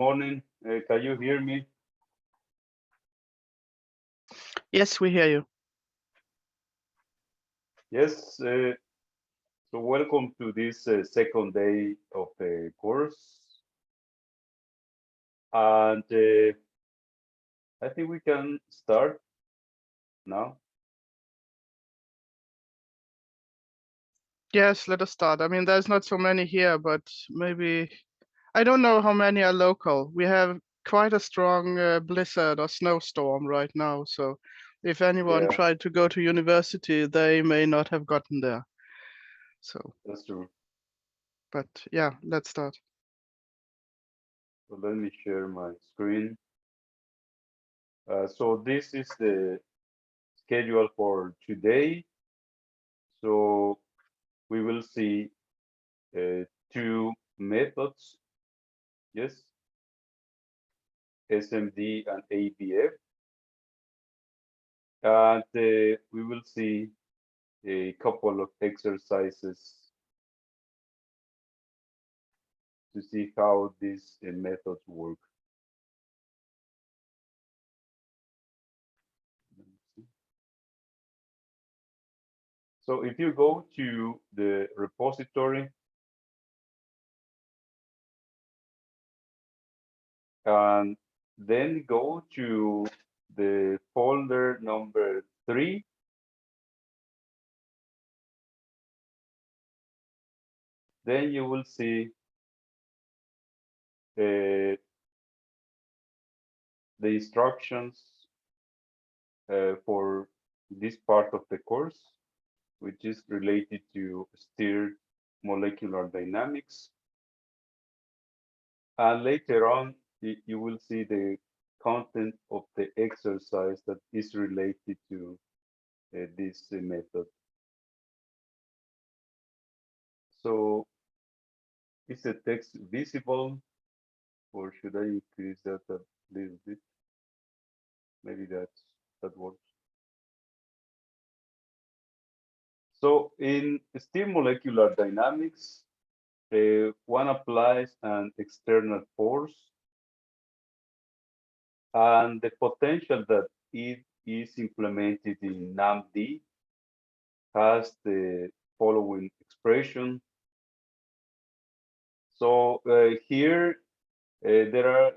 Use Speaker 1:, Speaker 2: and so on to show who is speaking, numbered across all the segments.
Speaker 1: Morning. Can you hear me?
Speaker 2: Yes, we hear you.
Speaker 1: Yes. So welcome to this second day of the course. And I think we can start now.
Speaker 2: Yes, let us start. I mean, there's not so many here, but maybe I don't know how many are local. We have quite a strong blizzard or snowstorm right now. So if anyone
Speaker 1: Yeah,
Speaker 2: tried to go to university, they may not have gotten there. So,
Speaker 1: that's true.
Speaker 2: but yeah, let's start.
Speaker 1: So let me share my screen. So this is the schedule for today. So we will see two methods. Yes, SMD and ABF. And we will see a couple of exercises to see how these methods work. So if you go to the repository and then go to the folder number 3, then you will see the instructions for this part of the course, which is related to stirred molecular dynamics. And later on, you will see the content of the exercise that is related to this method. So is the text visible, or should I increase that a little bit? Maybe that works. So in stirred molecular dynamics, one applies an external force, and the potential that it is implemented in NAMD has the following expression. So here there are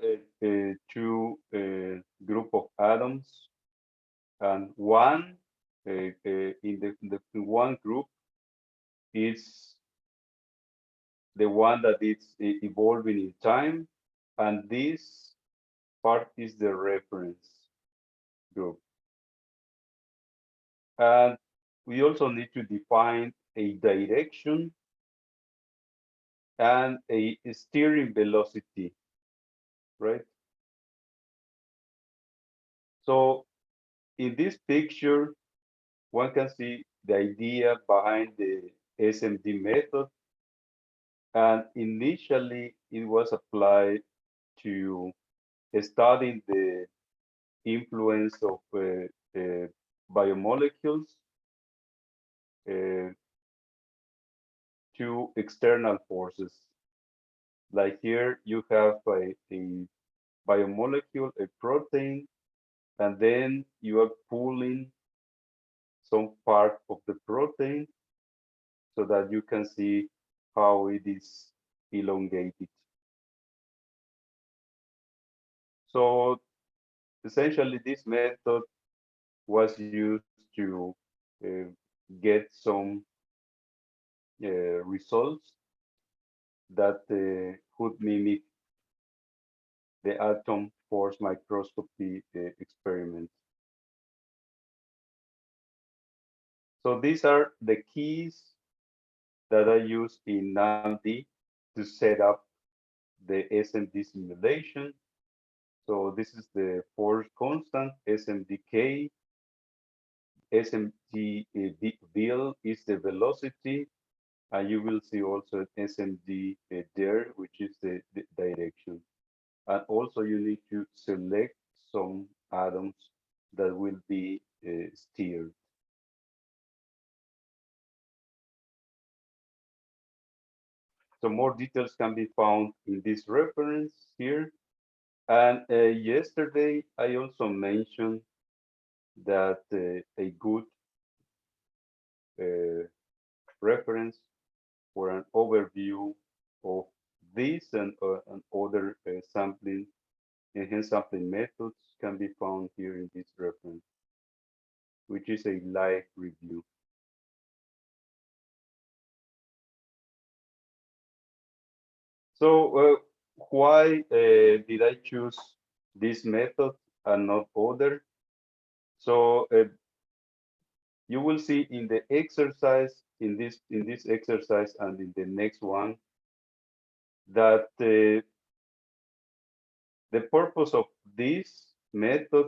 Speaker 1: two group of atoms, and one in one group is the one that is evolving in time, and this part is the reference group. And we also need to define a direction and a steering velocity, right? So in this picture, one can see the idea behind the SMD method. And initially, it was applied to study the influence of biomolecules uh, to external forces. Like here, you have a biomolecule, a protein, and then you are pulling some part of the protein so that you can see how it is elongated. So essentially, this method was used to uh, get some results that could mimic the atom force microscopy experiment. So these are the keys that I use in NAMD to set up the SMD simulation. So this is the force constant, SMDK. SMD VL is the velocity, and you will see also SMD there, which is the direction. And also you need to select some atoms that will be steered. So more details can be found in this reference here. And yesterday, I also mentioned that a good uh, reference for an overview of this and other sampling, enhanced sampling methods can be found here in this reference, which is a live review. So why did I choose this method and not other? So you will see in the exercise, in this exercise and in the next one, that the purpose of this method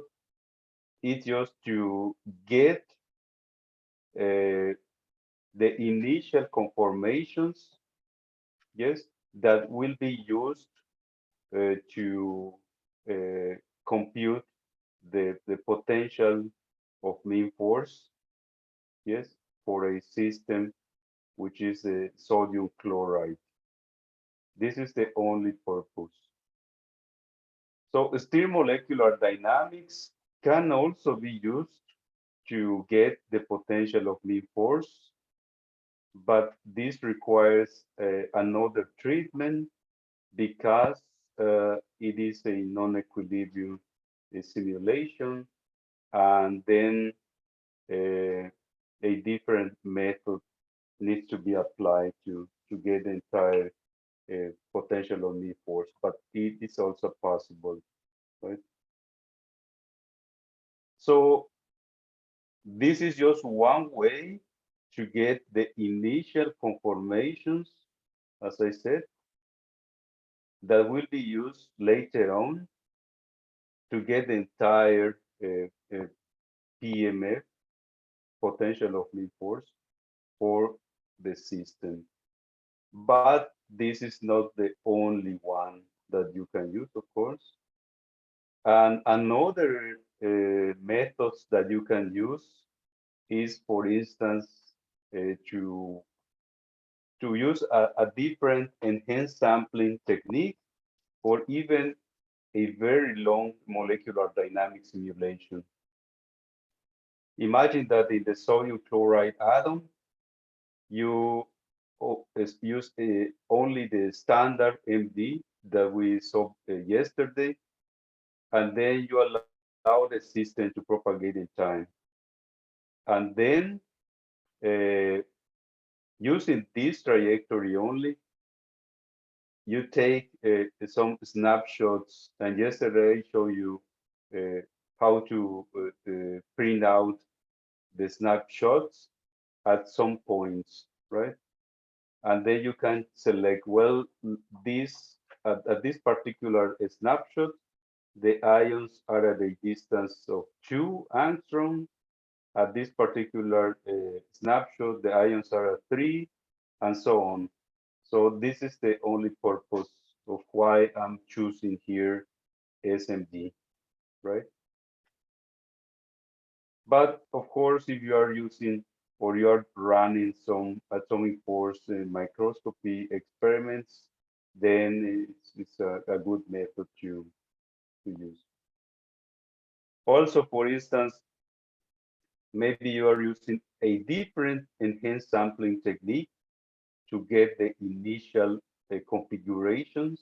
Speaker 1: is just to get uh, the initial conformations, yes, that will be used to uh, compute the potential of mean force, yes, for a system which is a sodium chloride. This is the only purpose. So stir molecular dynamics can also be used to get the potential of mean force, but this requires another treatment because it is a non-equilibrium simulation, and then uh, a different method needs to be applied to get the entire potential of mean force, but it is also possible, right? So this is just one way to get the initial conformations, as I said, that will be used later on to get the entire PMF, potential of mean force, for the system. But this is not the only one that you can use, of course. And another methods that you can use is, for instance, to use a different enhanced sampling technique, or even a very long molecular dynamic simulation. Imagine that in the sodium chloride atom, you use only the standard MD that we saw yesterday, and then you allow the system to propagate in time. And then, uh, using this trajectory only, you take some snapshots. And yesterday I showed you uh, how to print out the snapshots at some points, right? And then you can select, well, this at this particular snapshot, the ions are at a distance of 2 angstrom. At this particular snapshot, the ions are at 3, and so on. So this is the only purpose of why I'm choosing here SMD, right? But of course, if you are using or you are running some atomic force microscopy experiments, then it's a good method to use. Also, for instance, maybe you are using a different enhanced sampling technique to get the initial configurations.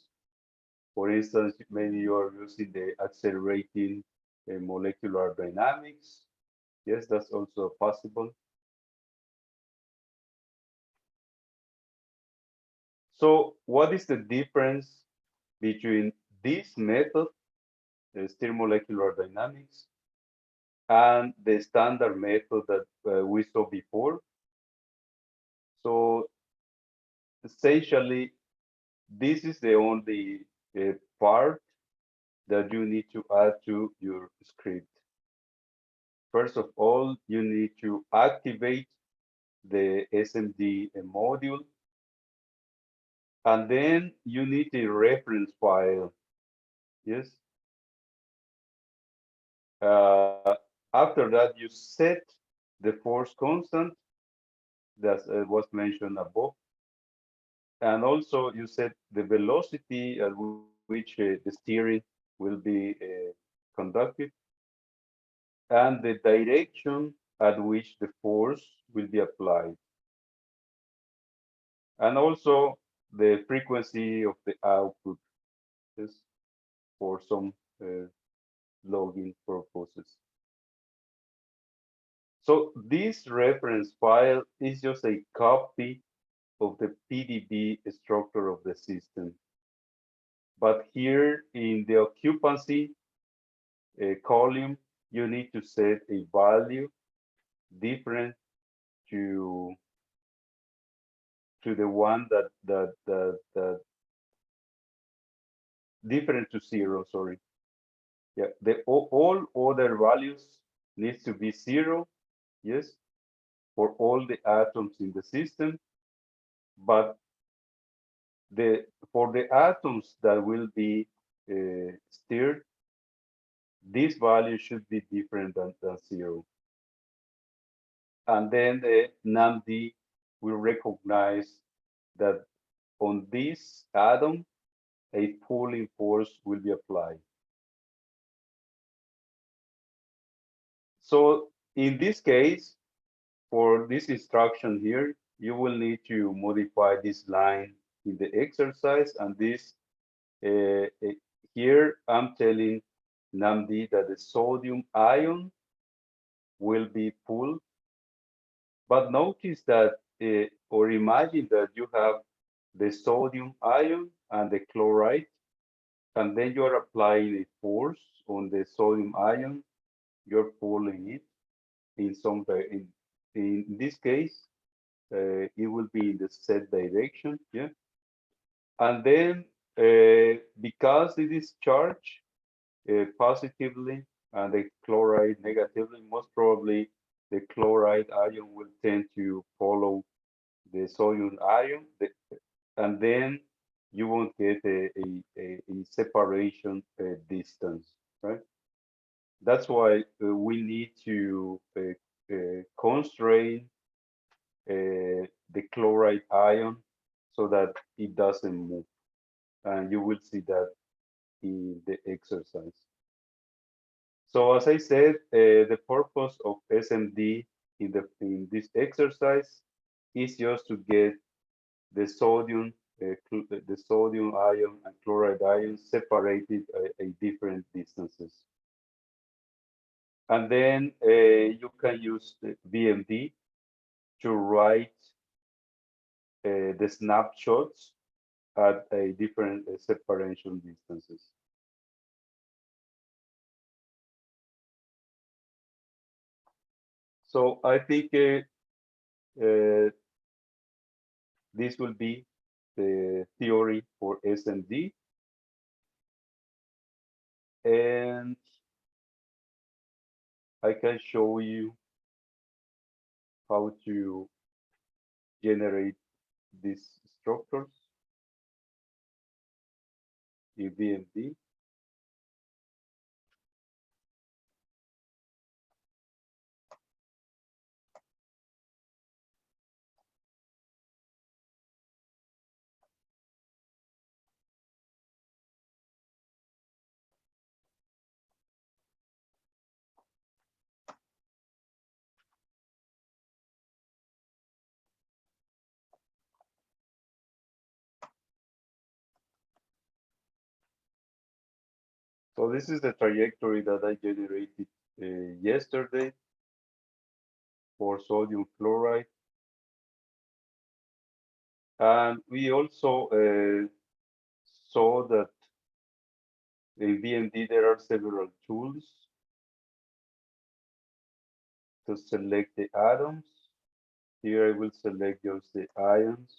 Speaker 1: For instance, maybe you are using the accelerating molecular dynamics. Yes, that's also possible. So what is the difference between this method, the stir molecular dynamics, and the standard method that we saw before? So essentially, this is the only part that you need to add to your script. First of all, you need to activate the SMD module, and then you need a reference file. Yes. Uh, After that, you set the force constant that was mentioned above, and also you set the velocity at which the steering will be conducted, and the direction at which the force will be applied, and also the frequency of the output, just for some logging purposes. So this reference file is just a copy of the PDB structure of the system. But here in the occupancy column, you need to set a value different to the one that different to 0, sorry. Yeah, all other values needs to be 0, yes, for all the atoms in the system, but for the atoms that will be stirred, this value should be different than 0. And then the NAMD will recognize that on this atom, a pulling force will be applied. So in this case, for this instruction here, you will need to modify this line in the exercise, and this here I'm telling NAMD that the sodium ion will be pulled. But notice that, or imagine that you have the sodium ion and the chloride, and then you're applying a force on the sodium ion, you're pulling it in some in this case, it will be in the Z direction, yeah. And then because it is charged positively and the chloride negatively, most probably the chloride ion will tend to follow the sodium ion, and then you won't get a separation distance, right? That's why we need to constrain the chloride ion so that it doesn't move. And you will see that in the exercise. So as I said, the purpose of SMD in this exercise is just to get the sodium ion and chloride ion separated at different distances. And then you can use the VMD to write the snapshots at a different separation distances. So I think this will be the theory for SMD. And I can show you how to generate these structures in VMD. So this is the trajectory that I generated yesterday for sodium chloride. And we also saw that in VMD there are several tools to select the atoms. Here I will select just the ions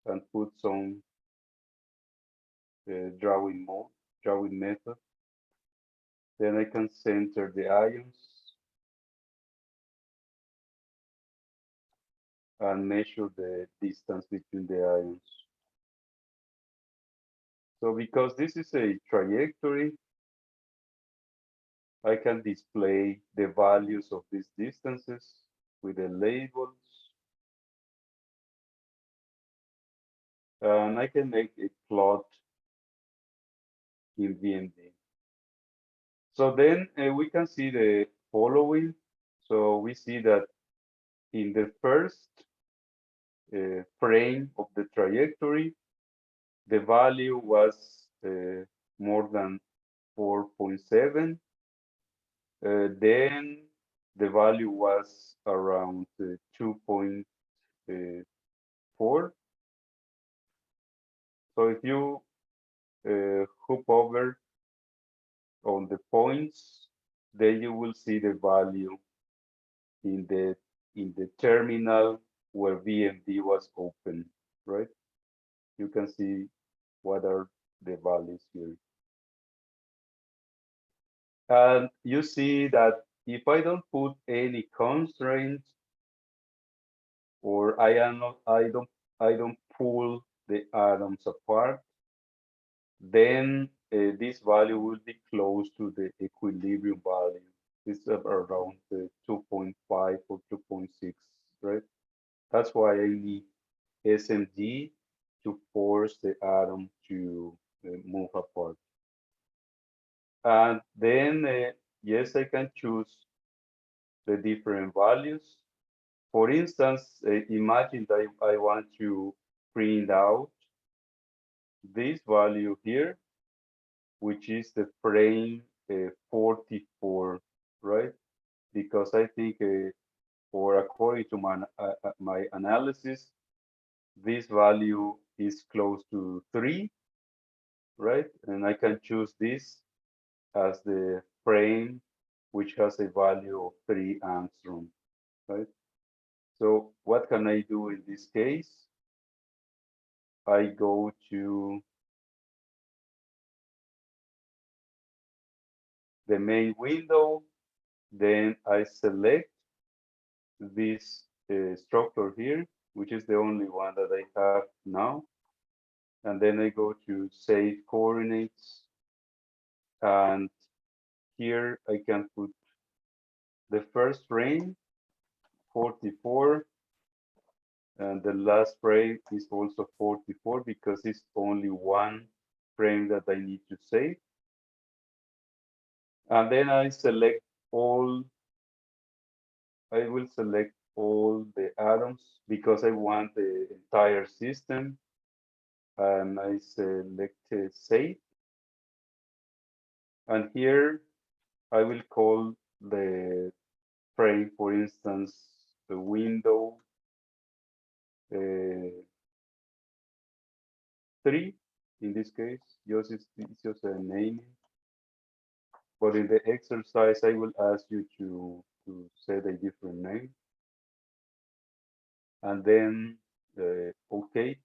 Speaker 1: and put some drawing method. Then I can center the ions and measure the distance between the ions. So because this is a trajectory, I can display the values of these distances with the labels. And I can make a plot in VMD. So then we can see the following. So we see that in the first frame of the trajectory, the value was more than 4.7. Then the value was around 2.4. So if you hoop over on the points, then you will see the value in the terminal where VMD was open, right? You can see what are the values here. And you see that if I don't put any constraints, or I don't pull the atoms apart, then this value will be close to the equilibrium value. It's around 2.5 or 2.6, right? That's why I need SMD to force the atom to move apart. And then, yes, I can choose the different values. For instance, imagine that I want to print out this value here, which is the frame 44, right? Because I think, or according to my analysis, this value is close to 3, right? And I can choose this as the frame which has a value of 3 angstrom, right? So what can I do in this case? I go to the main window, then I select this structure here, which is the only one that I have now. And then I go to save coordinates. And here I can put the first frame, 44. And the last frame is also 44 because it's only one frame that I need to save. And then I will select all the atoms because I want the entire system. And I select save. And here I will call the frame, for instance, the window 3 in this case. It's just a name. But in the exercise, I will ask you to set a different name. And then OK.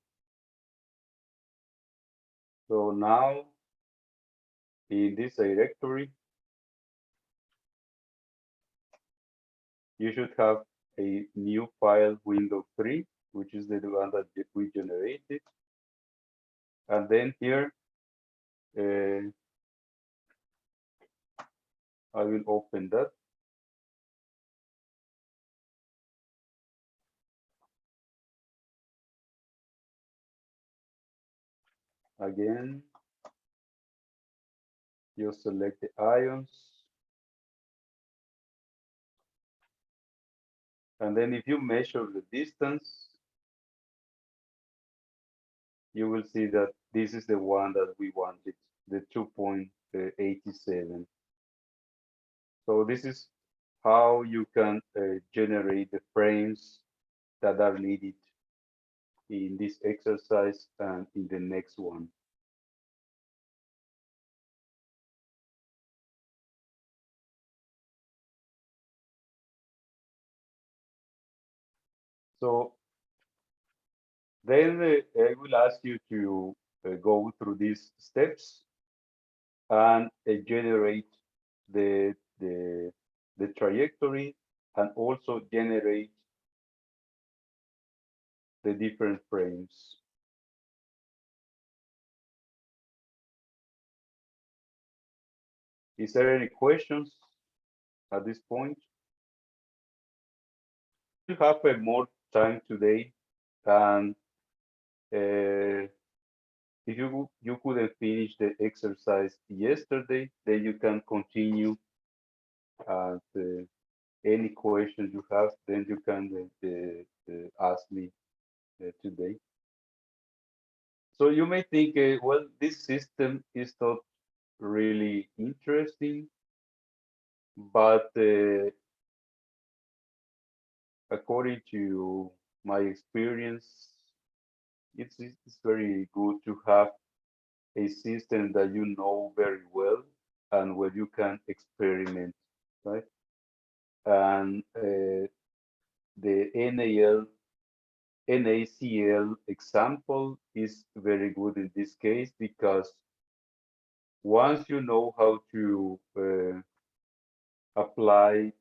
Speaker 1: So now in this directory, you should have a new file, window 3, which is the one that we generated. And then here, I will open that. Again, you select the ions. And then if you measure the distance, you will see that this is the one that we wanted, the 2.87. So this is how you can generate the frames that are needed in this exercise and in the next one. So then I will ask you to go through these steps and generate the trajectory and also generate the different frames. Is there any questions at this point? We have more time today, and if you couldn't finish the exercise yesterday, then you can continue and any questions you have, then you can ask me today. So you may think, well, this system is not really interesting, but according to my experience, it's very good to have a system that you know very well and where you can experiment, right? And the NACL example is very good in this case because once you know how to apply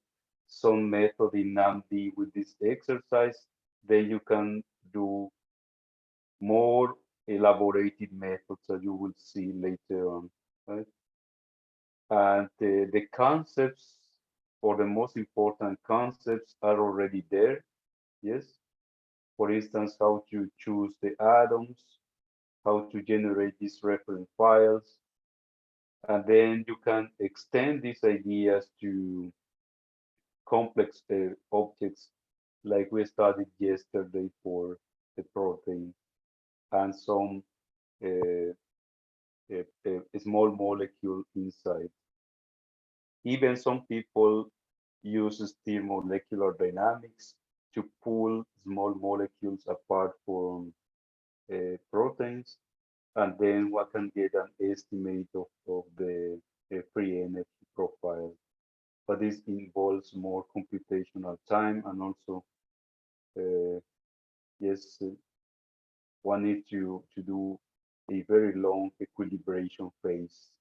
Speaker 1: some method in NAMD with this exercise, then you can do more elaborated methods that you will see later on, right? And the concepts or the most important concepts are already there, yes? For instance, how to choose the atoms, how to generate these reference files, and then you can extend these ideas to complex objects like we studied yesterday for the protein and some uh, small molecule inside. Even some people use molecular dynamics to pull small molecules apart from proteins, and then one can get an estimate of the free energy profile. But this involves more computational time and also, yes, one needs to do a very long equilibration phase.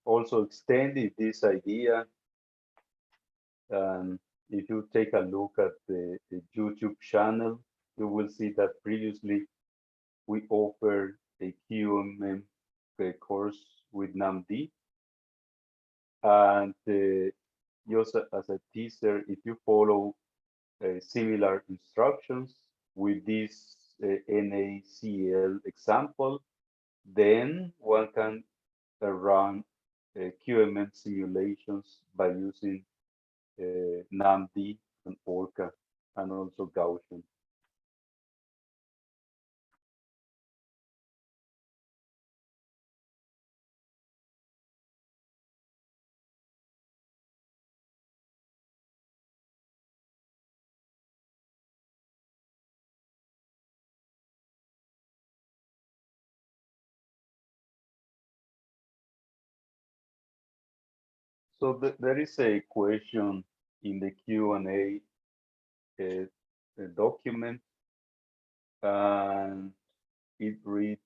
Speaker 1: Also extending this idea, and if you take a look at the YouTube channel, you will see that previously we offered a QMM course with NAMD. And just as a teaser, if you follow similar instructions with this NaCl example, then one can run QMM simulations by using NAMD and ORCA and also Gaussian. So there is a question in the Q&A document, and it reads,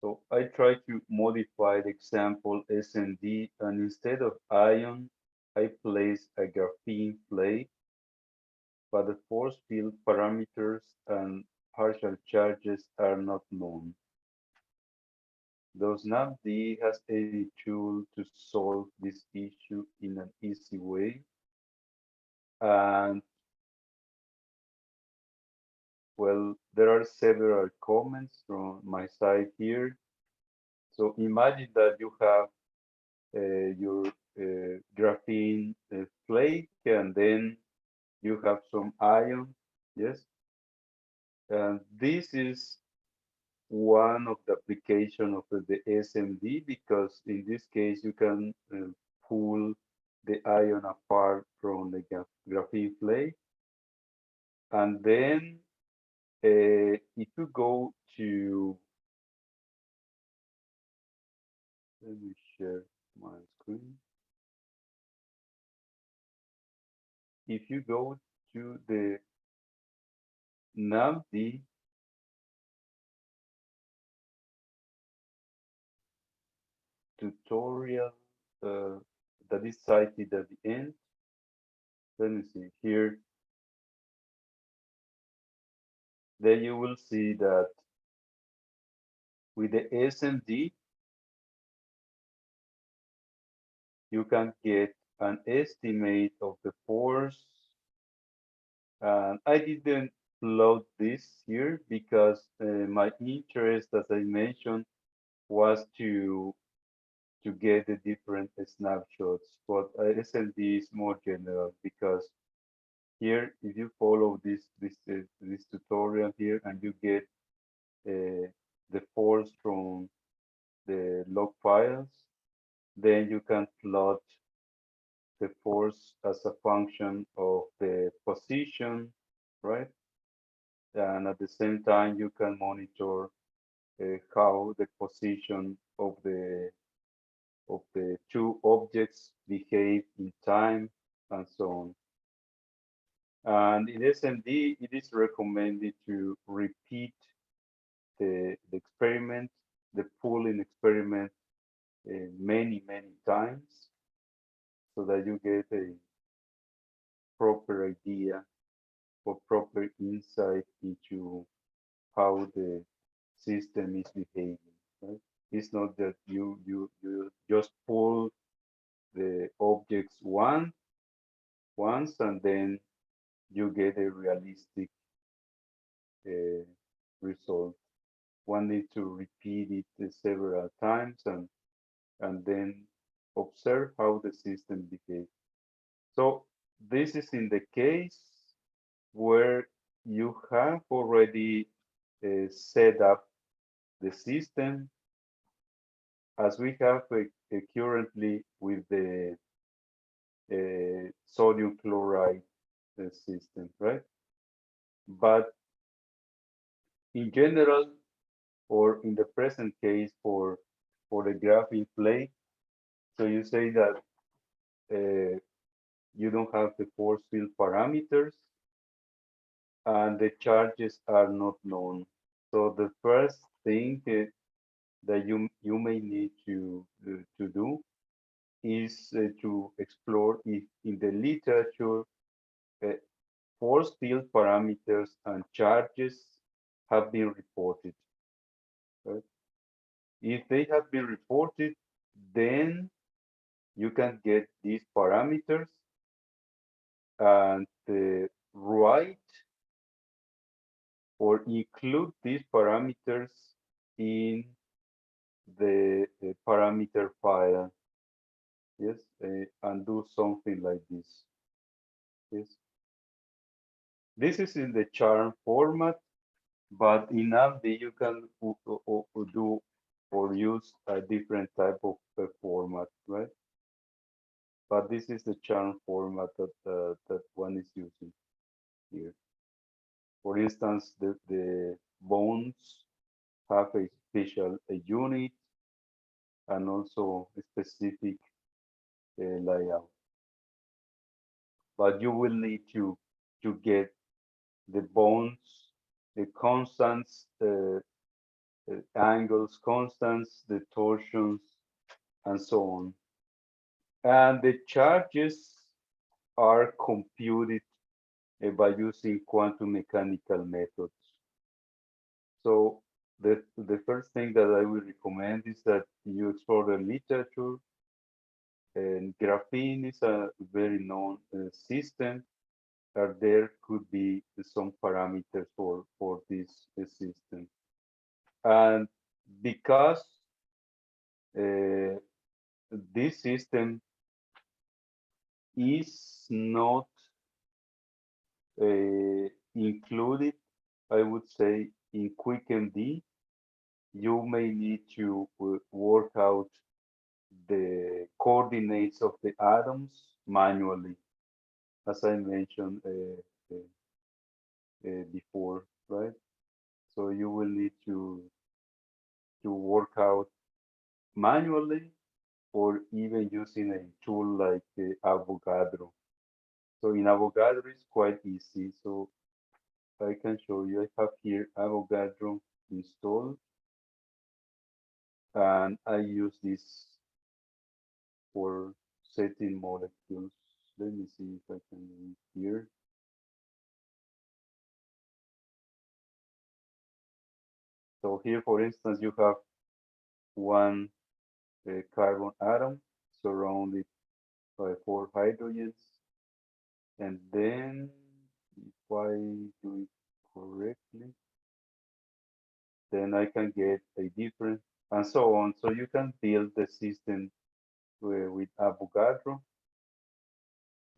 Speaker 1: so I try to modify the example SMD, and instead of ion, I place a graphene plate, but the force field parameters and partial charges are not known. Does NAMD has any tool to solve this issue in an easy way? And well, there are several comments from my side here. So imagine that you have your graphene flake, and then you have some ion, yes? And this is one of the application of the SMD, because in this case you can pull the ion apart from the graphene flake. And then if you go to, let me share my screen. If you go to the NAMD tutorial that is cited at the end, let me see here, then you will see that with the SMD, you can get an estimate of the force. And I didn't plot this here because my interest, as I mentioned, was to get the different snapshots. But SMD is more general because here, if you follow this tutorial here and you get the force from the log files, then you can plot the force as a function of the position, right? And at the same time, you can monitor how the position of the two objects behave in time and so on. And in SMD, it is recommended to repeat the experiment, the pooling experiment, many, many times so that you get a proper idea or proper insight into how the system is behaving. Right? It's not that you just pull the objects once and then you get a realistic uh, result. One needs to repeat it several times and then observe how the system behaves. So this is in the case where you have already set up the system as we have currently with the sodium chloride system, right? But in general, or in the present case for the graphene plate, so you say that you don't have the force field parameters and the charges are not known. So the first thing that you may need to do is to explore if in the literature force field parameters and charges have been reported. Right? If they have been reported, then you can get these parameters and write or include these parameters in the parameter file. Yes, and do something like this. Yes, this is in the charm format, but in AMD you can do or use a different type of format, right? But this is the charm format that one is using here. For instance, the bones have a special unit and also a specific layout. But you will need to get the bones, the constants, angles, constants, the torsions, and so on. And the charges are computed by using quantum mechanical methods. So the first thing that I would recommend is that you explore the literature. And graphene is a very known system, and there could be some parameters for this system. And because this system is not included, I would say, in QuickMD, you may need to work out the coordinates of the atoms manually, as I mentioned before, right? So you will need to work out manually or even using a tool like Avogadro. So in Avogadro it's quite easy. So I can show you. I have here Avogadro installed, and I use this for setting molecules. Let me see if I can do it here. So here, for instance, you have one carbon atom surrounded 4 hydrogens. And then if I do it correctly, then I can get a different, and so on. So you can build the system with Avogadro,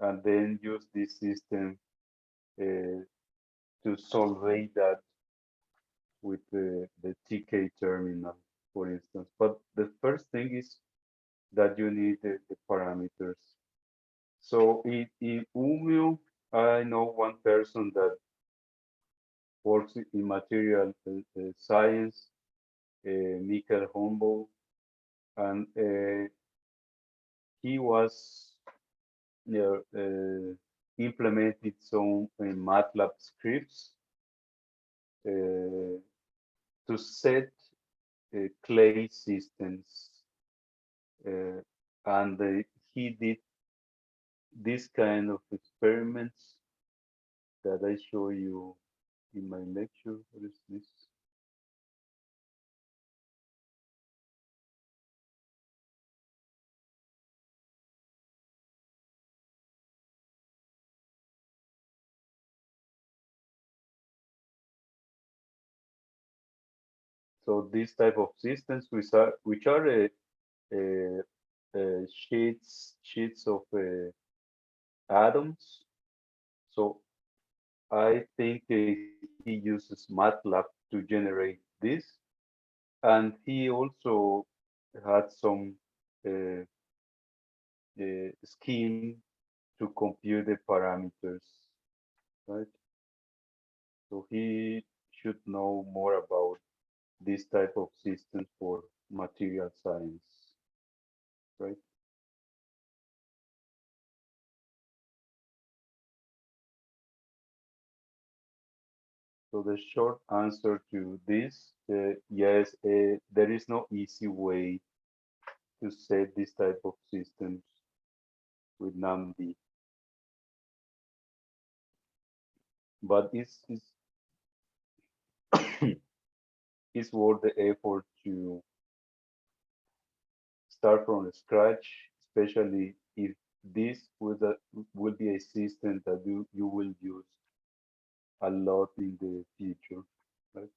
Speaker 1: and then use this system to solve that with the TK terminal, for instance. But the first thing is that you need the parameters. So in Umeå, I know one person that works in material science, Michael Humboldt, and he was implemented some MATLAB scripts to set clay systems, and he did this kind of experiments that I show you in my lecture. What is this? So these type of systems, which are sheets of atoms. So I think he uses MATLAB to generate this, and he also had some uh, scheme to compute the parameters, right? So he should know more about this type of systems for material science, right? So the short answer to this, yes, there is no easy way to set this type of systems with NumD, but it's worth the effort to start from scratch, especially if this will be a system that you will use a lot in the future, right?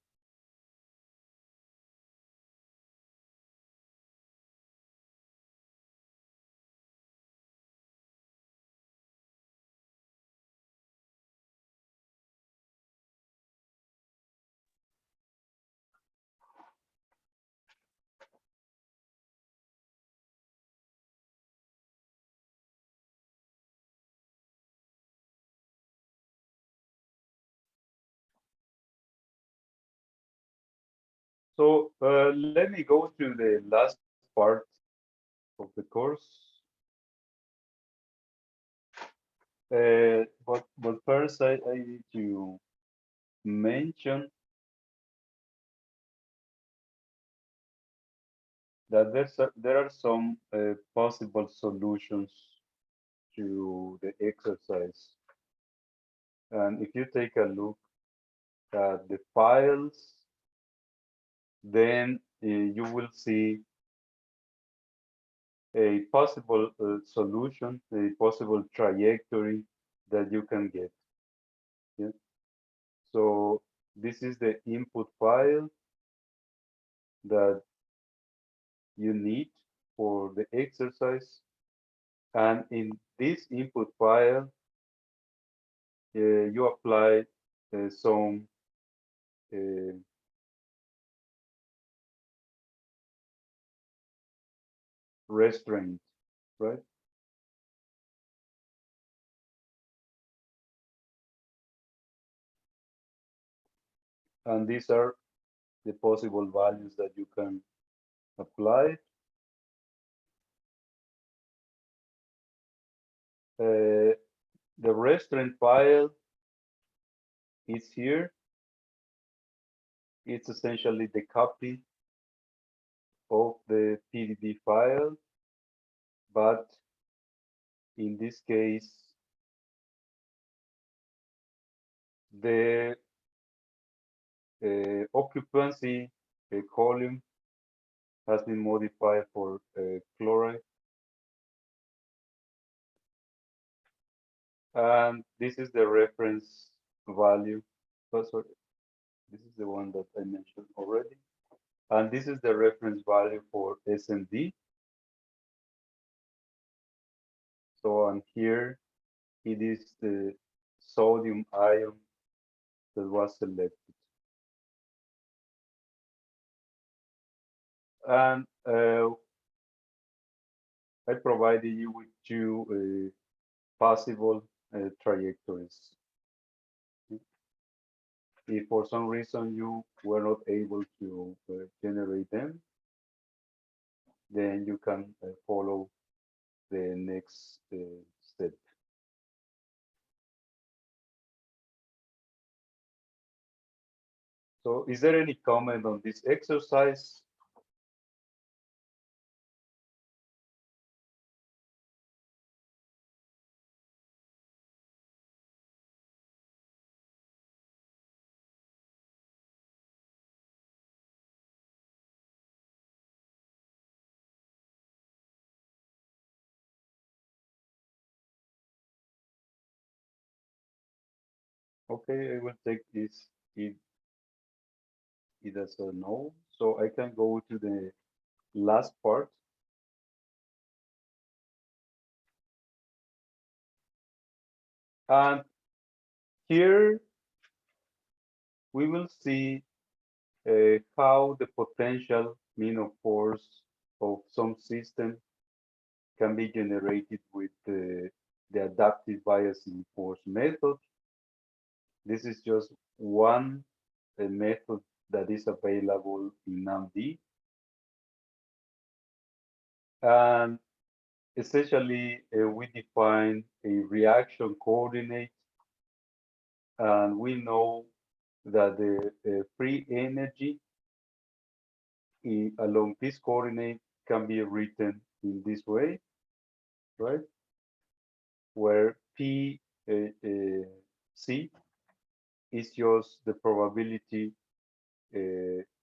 Speaker 1: So let me go to the last part of the course. But first, I need to mention that there are some possible solutions to the exercise. And if you take a look at the files, then you will see a possible solution, a possible trajectory that you can get. Yeah? So this is the input file that you need for the exercise. And in this input file, you apply some uh, restraint, right? And these are the possible values that you can apply. The restraint file is here. It's essentially the copy of the PDB file, but in this case, the occupancy column has been modified for chloride, And this is the reference value. Oh, sorry, this is the one that I mentioned already. And this is the reference value for SMD. So on here, it is the sodium ion that was selected. And I provided you with two possible trajectories. If for some reason you were not able to generate them, then you can follow the next step. So is there any comment on this exercise? Okay, I will take this it as a no. So I can go to the last part. And here we will see how the potential mean of force of some system can be generated with the adaptive biasing force method. This is just one method that is available in NAMD. And essentially, we define a reaction coordinate, and we know that the free energy along this coordinate can be written in this way, right? Where P C is just the probability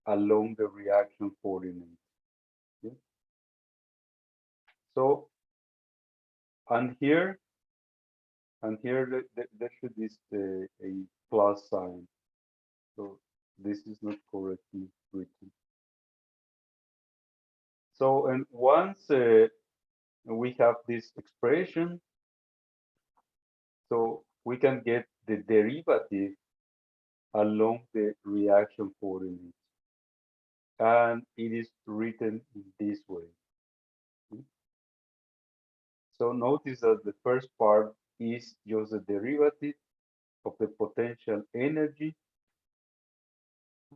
Speaker 1: along the reaction coordinate. Okay? So, and here there should be a plus sign. So this is not correctly written. So, and once we have this expression, so we can get the derivative along the reaction coordinate. And it is written in this way. So notice that the first part is just the derivative of the potential energy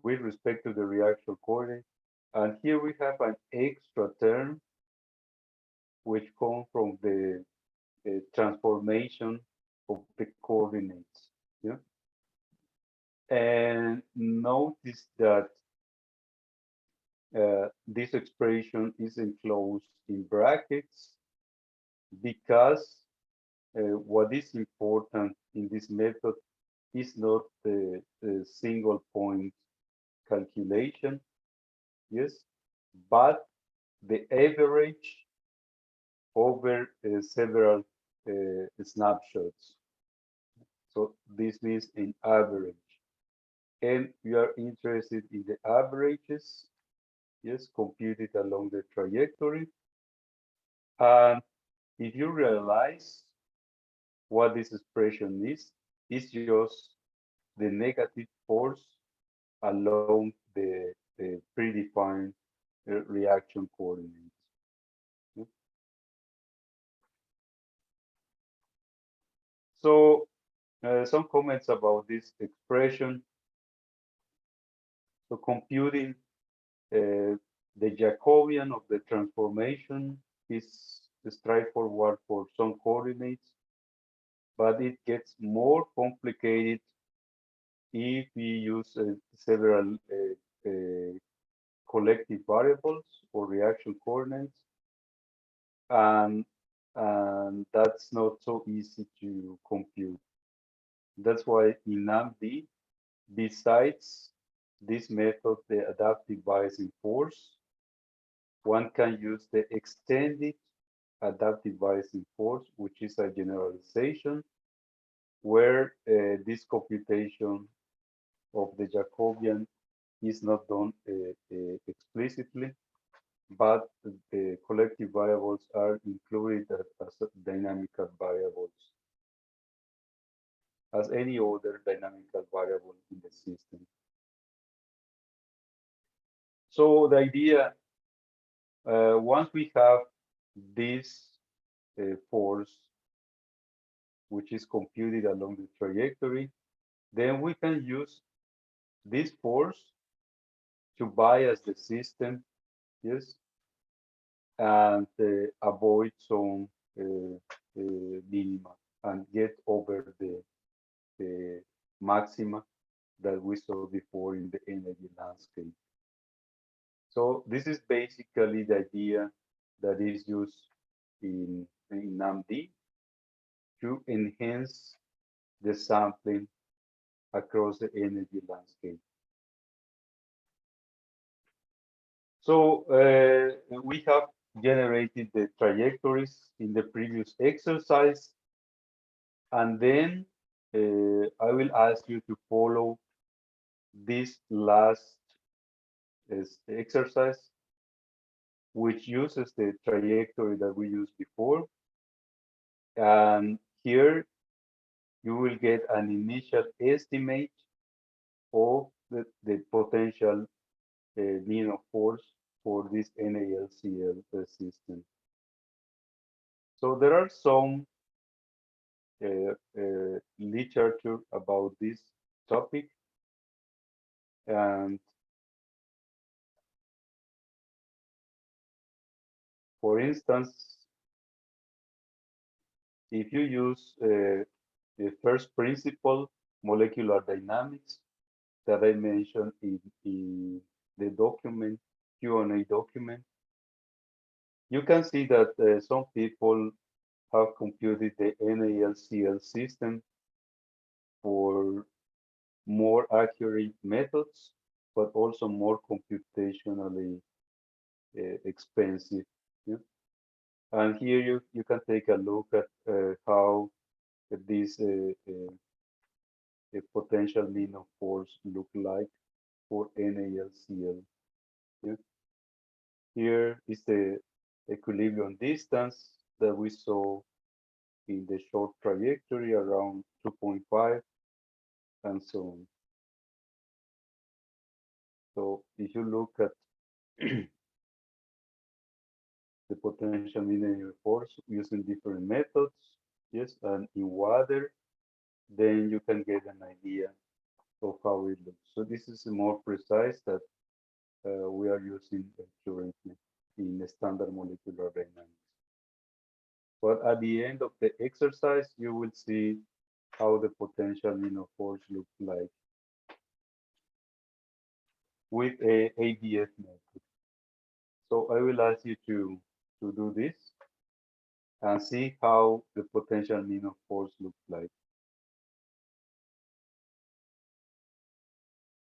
Speaker 1: with respect to the reaction coordinate. And here we have an extra term which comes from the transformation of the coordinates. Yeah? And notice that this expression is enclosed in brackets because what is important in this method is not the single point calculation, yes, but the average over several snapshots. So this means an average. And we are interested in the averages, yes, computed along the trajectory. And if you realize what this expression is, it's just the negative force along the predefined reaction coordinates. So some comments about this expression. So computing the Jacobian of the transformation is straightforward for some coordinates, but it gets more complicated if we use several collective variables or reaction coordinates, and that's not so easy to compute. That's why in NAMD, besides this method, the adaptive biasing force, one can use the extended adaptive biasing force, which is a generalization where this computation of the Jacobian is not done explicitly, but the collective variables are included as dynamical variables, as any other dynamical variable in the system. So the idea, once we have this force, which is computed along the trajectory, then we can use this force to bias the system, yes, and avoid some minima and get over the maxima that we saw before in the energy landscape. So this is basically the idea that is used in NAMD to enhance the sampling across the energy landscape. So we have generated the trajectories in the previous exercise, and then I will ask you to follow this last exercise, which uses the trajectory that we used before. And here you will get an initial estimate of the potential mean of force for this NALCL system. So there are some literature about this topic, and for instance, if you use the first principle molecular dynamics that I mentioned in the document, Q&A document, you can see that some people have computed the NALCL system for more accurate methods, but also more computationally expensive. Yeah? And here you can take a look at how this potential mean of force look like for NALCL. Yeah? Here is the equilibrium distance that we saw in the short trajectory around 2.5 and so on. So if you look at the potential mean force using different methods, yes, and in water, then you can get an idea of how it looks. So this is more precise that we are using currently in the standard molecular dynamics. But at the end of the exercise, you will see how the potential mean of force looks like with a ABF method. So I will ask you to do this and see how the potential mean of force looks like.